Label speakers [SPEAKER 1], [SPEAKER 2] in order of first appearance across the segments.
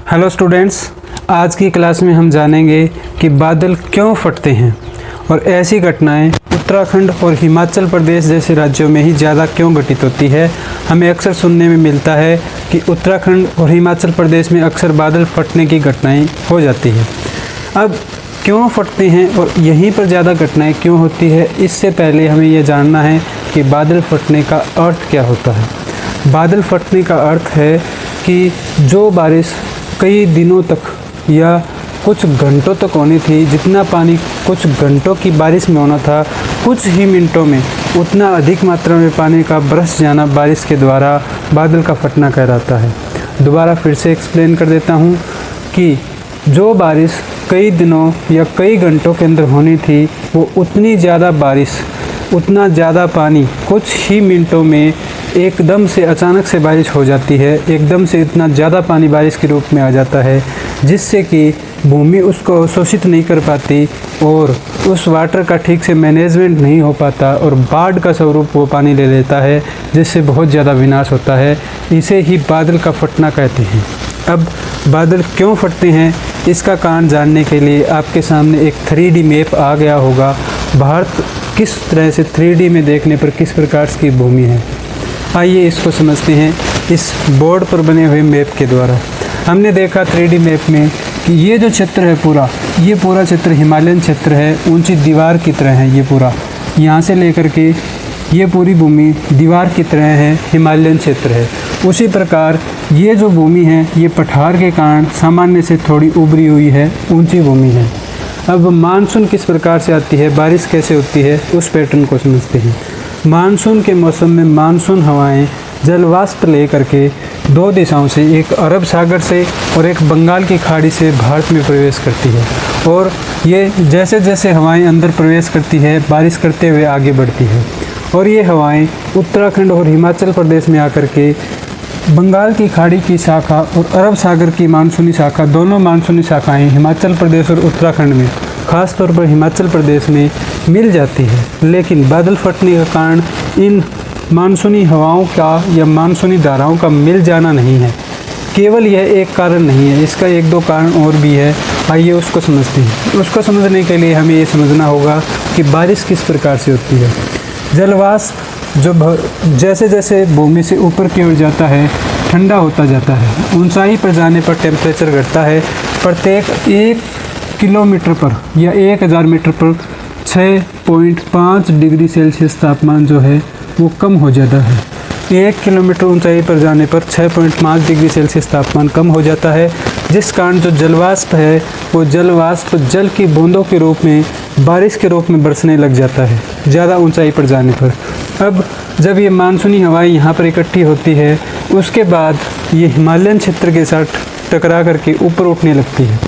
[SPEAKER 1] Hello students, आज की class में हम जानेंगे कि बादल क्यों फटते हैं और ऐसी घटनाएं उत्तराखंड और हिमाचल प्रदेश जैसे राज्यों में ही ज़्यादा क्यों घटित होती है। हमें अक्सर सुनने में मिलता है कि उत्तराखंड और हिमाचल प्रदेश में अक्सर बादल फटने की घटनाएं हो जाती है। अब क्यों फटते हैं और यहीं पर ज़्यादा घटनाएं क्यों होती है, इससे पहले हमें यह जानना है कि बादल फटने का अर्थ क्या होता है। बादल फटने का अर्थ है कि जो बारिश कई दिनों तक या कुछ घंटों तक होनी थी, जितना पानी कुछ घंटों की बारिश में होना था, कुछ ही मिनटों में उतना अधिक मात्रा में पानी का बरस जाना बारिश के द्वारा बादल का फटना कहलाता है। दोबारा फिर से एक्सप्लेन कर देता हूँ कि जो बारिश कई दिनों या कई घंटों के अंदर होनी थी, वो उतनी ज़्यादा बारिश, उतना ज़्यादा पानी कुछ ही मिनटों में एकदम से अचानक से बारिश हो जाती है। एकदम से इतना ज़्यादा पानी बारिश के रूप में आ जाता है जिससे कि भूमि उसको अवशोषित नहीं कर पाती और उस वाटर का ठीक से मैनेजमेंट नहीं हो पाता और बाढ़ का स्वरूप वो पानी ले लेता है, जिससे बहुत ज़्यादा विनाश होता है। इसे ही बादल का फटना कहते हैं। अब बादल क्यों फटते हैं, इसका कारण जानने के लिए आपके सामने एक 3D मैप आ गया होगा। भारत किस तरह से 3D में देखने पर किस प्रकार की भूमि है, आइए इसको समझते हैं इस बोर्ड पर बने हुए मैप के द्वारा। हमने देखा 3D मैप में कि ये जो क्षेत्र है ये पूरा क्षेत्र हिमालयन क्षेत्र है, ऊंची दीवार की तरह है। ये पूरा यहाँ से लेकर के ये पूरी भूमि दीवार की तरह है, हिमालयन क्षेत्र है। उसी प्रकार ये जो भूमि है ये पठार के कारण सामान्य से थोड़ी उभरी हुई है, ऊंची भूमि है। अब मानसून किस प्रकार से आती है, बारिश कैसे होती है, उस पैटर्न को समझते हैं। मानसून के मौसम में मानसून हवाएं जलवाष्प लेकर के दो दिशाओं से, एक अरब सागर से और एक बंगाल की खाड़ी से भारत में प्रवेश करती है। और ये जैसे जैसे हवाएं अंदर प्रवेश करती है, बारिश करते हुए आगे बढ़ती है। और ये हवाएं उत्तराखंड और हिमाचल प्रदेश में आकर के बंगाल की खाड़ी की शाखा और अरब सागर की मानसूनी शाखा, दोनों मानसूनी शाखाएं हिमाचल प्रदेश और उत्तराखंड में, ख़ास तौर पर हिमाचल प्रदेश में मिल जाती है। लेकिन बादल फटने का कारण इन मानसूनी हवाओं का या मानसूनी धाराओं का मिल जाना नहीं है। केवल यह एक कारण नहीं है, इसका एक दो कारण और भी है। आइए उसको समझते हैं। उसको समझने के लिए हमें ये समझना होगा कि बारिश किस प्रकार से होती है। जलवाष्प जो जैसे जैसे भूमि से ऊपर की ओर जाता है, ठंडा होता जाता है। ऊंचाई पर जाने पर टेम्परेचर घटता है। प्रत्येक 1 किलोमीटर पर या 1000 मीटर पर 6.5 डिग्री सेल्सियस तापमान जो है वो कम हो जाता है। 1 किलोमीटर ऊंचाई पर जाने पर 6.5 डिग्री सेल्सियस तापमान कम हो जाता है, जिस कारण जो जलवाष्प है वो जलवाष्प जल की बूंदों के रूप में, बारिश के रूप में बरसने लग जाता है ज़्यादा ऊंचाई पर जाने पर। अब जब ये मानसूनी हवाएं यहाँ पर इकट्ठी होती है, उसके बाद ये हिमालयन क्षेत्र के साथ टकरा करके ऊपर उठने लगती है।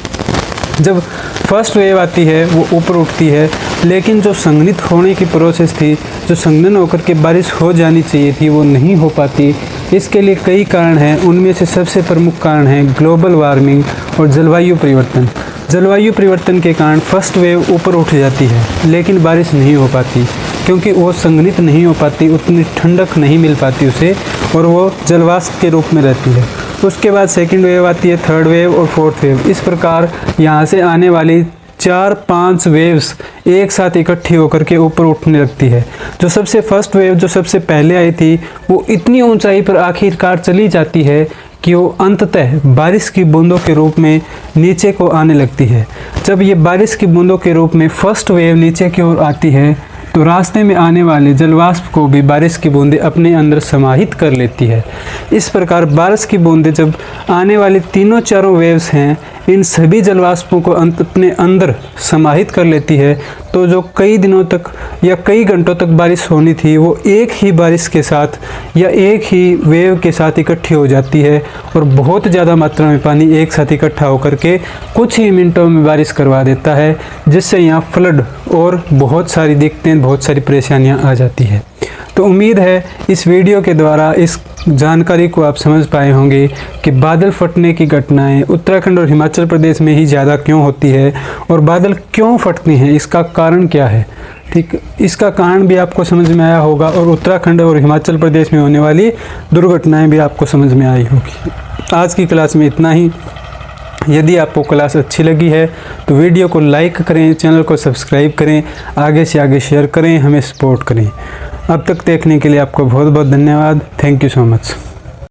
[SPEAKER 1] जब फर्स्ट वेव आती है वो ऊपर उठती है, लेकिन जो संघनित होने की प्रोसेस थी, जो संघनन होकर के बारिश हो जानी चाहिए थी, वो नहीं हो पाती। इसके लिए कई कारण हैं। उनमें से सबसे प्रमुख कारण है ग्लोबल वार्मिंग और जलवायु परिवर्तन। जलवायु परिवर्तन के कारण फर्स्ट वेव ऊपर उठ जाती है, लेकिन बारिश नहीं हो पाती क्योंकि वो संघनित नहीं हो पाती, उतनी ठंडक नहीं मिल पाती उसे, और वो जलवाष्प के रूप में रहती है। उसके बाद सेकंड वेव आती है, थर्ड वेव और फोर्थ वेव। इस प्रकार यहाँ से आने वाली 4-5 वेव्स एक साथ इकट्ठी होकर के ऊपर उठने लगती है। जो सबसे फर्स्ट वेव जो सबसे पहले आई थी, वो इतनी ऊंचाई पर आखिरकार चली जाती है कि वो अंततः बारिश की बूंदों के रूप में नीचे को आने लगती है। जब ये बारिश की बूंदों के रूप में फर्स्ट वेव नीचे की ओर आती है, तो रास्ते में आने वाले जलवाष्प को भी बारिश की बूंदें अपने अंदर समाहित कर लेती है। इस प्रकार बारिश की बूंदें जब आने वाली तीनों चारों वेव्स हैं, इन सभी जलवाष्पों को अपने अंदर समाहित कर लेती है, तो जो कई दिनों तक या कई घंटों तक बारिश होनी थी, वो एक ही बारिश के साथ या एक ही वेव के साथ इकट्ठी हो जाती है और बहुत ज़्यादा मात्रा में पानी एक साथ इकट्ठा होकर के कुछ ही मिनटों में बारिश करवा देता है, जिससे यहाँ फ्लड और बहुत सारी दिक्कतें, बहुत सारी परेशानियाँ आ जाती है। तो उम्मीद है इस वीडियो के द्वारा इस जानकारी को आप समझ पाए होंगे कि बादल फटने की घटनाएं उत्तराखंड और हिमाचल प्रदेश में ही ज़्यादा क्यों होती है और बादल क्यों फटते हैं, इसका कारण क्या है। ठीक, इसका कारण भी आपको समझ में आया होगा और उत्तराखंड और हिमाचल प्रदेश में होने वाली दुर्घटनाएं भी आपको समझ में आई होगी। आज की क्लास में इतना ही। यदि आपको क्लास अच्छी लगी है तो वीडियो को लाइक करें, चैनल को सब्सक्राइब करें, आगे से आगे शेयर करें, हमें सपोर्ट करें। अब तक देखने के लिए आपको बहुत बहुत धन्यवाद। Thank you so much.